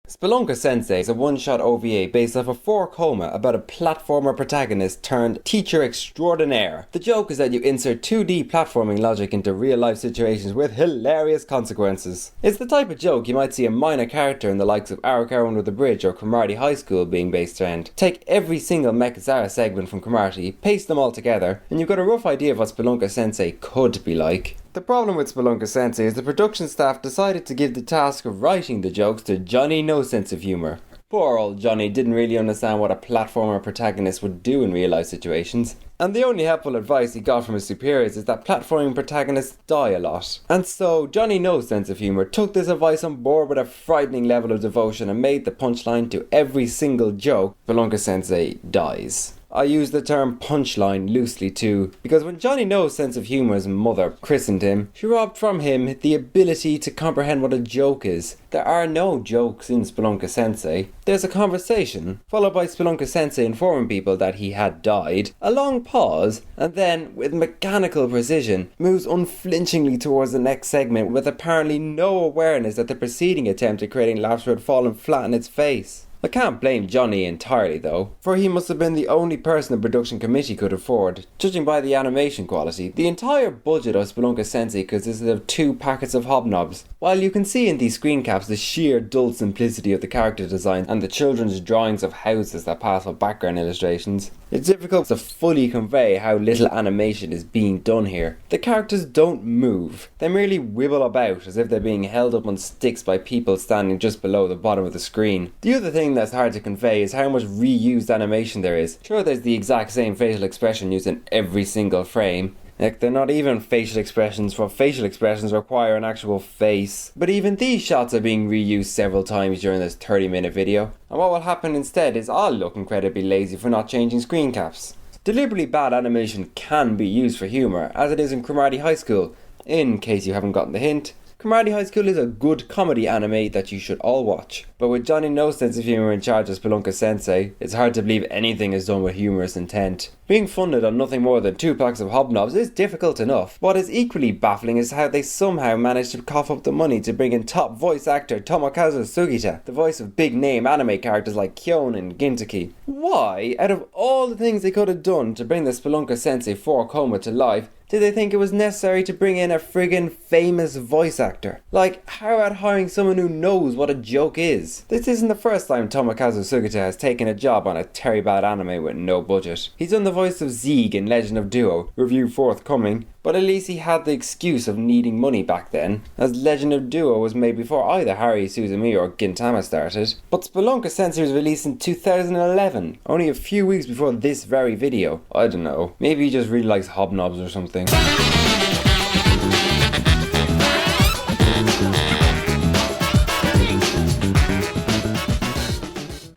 Spelunker Sensei is a one-shot OVA based off a 4-koma about a platformer protagonist turned teacher extraordinaire. The joke is that you insert 2D platforming logic into real-life situations with hilarious consequences. It's the type of joke you might see a minor character in the likes of Arakawa Under the Bridge or Cromartie High School being based around. Take every single Mechazara segment from Cromartie, paste them all together, and you've got a rough idea of what Spelunker Sensei could be like. The problem with Spelunker Sensei is the production staff decided to give the task of writing the jokes to Johnny No Sense of Humour. Poor old Johnny didn't really understand what a platformer protagonist would do in real life situations. And the only helpful advice he got from his superiors is that platforming protagonists die a lot. And so Johnny No Sense of Humour took this advice on board with a frightening level of devotion and made the punchline to every single joke: Spelunker Sensei dies. I use the term punchline loosely too, because when Johnny No Sense of Humour's mother christened him, she robbed from him the ability to comprehend what a joke is. There are no jokes in Spelunker Sensei. There's a conversation, followed by Spelunker Sensei informing people that he had died, a long pause, and then, with mechanical precision, moves unflinchingly towards the next segment with apparently no awareness that the preceding attempt at creating laughs had fallen flat on its face. I can't blame Johnny entirely though, for he must have been the only person the production committee could afford. Judging by the animation quality, the entire budget of Spelunker Sensei consisted of 2 packets of hobnobs. While you can see in these screen caps the sheer dull simplicity of the character design and the children's drawings of houses that pass for background illustrations, it's difficult to fully convey how little animation is being done here. The characters don't move, they merely wibble about as if they're being held up on sticks by people standing just below the bottom of the screen. The other thing that's hard to convey is how much reused animation there is. Sure, there's the exact same facial expression used in every single frame. Heck, they're not even facial expressions, for facial expressions require an actual face. But even these shots are being reused several times during this 30-minute video. And what will happen instead is I'll look incredibly lazy for not changing screen caps. Deliberately bad animation can be used for humour, as it is in Cromartie High School. In case you haven't gotten the hint, Cromartie High School is a good comedy anime that you should all watch. But with Johnny No Sense of Humour in charge of Spelunker Sensei, it's hard to believe anything is done with humorous intent. Being funded on nothing more than 2 packs of hobnobs is difficult enough. What is equally baffling is how they somehow managed to cough up the money to bring in top voice actor Tomokazu Sugita, the voice of big name anime characters like Kyon and Gintoki. Why, out of all the things they could have done to bring the Spelunker Sensei 4-koma to life, did they think it was necessary to bring in a friggin' famous voice actor? Like, how about hiring someone who knows what a joke is? This isn't the first time Tomokazu Sugita has taken a job on a Terribad anime with no budget. He's done the voice of Zeeg in Legend of Duo, review forthcoming, but at least he had the excuse of needing money back then, as Legend of Duo was made before either Haruhi, Suzumiya or Gintama started. But Spelunker Sensei was released in 2011, only a few weeks before this very video. I don't know, maybe he just really likes hobnobs or something.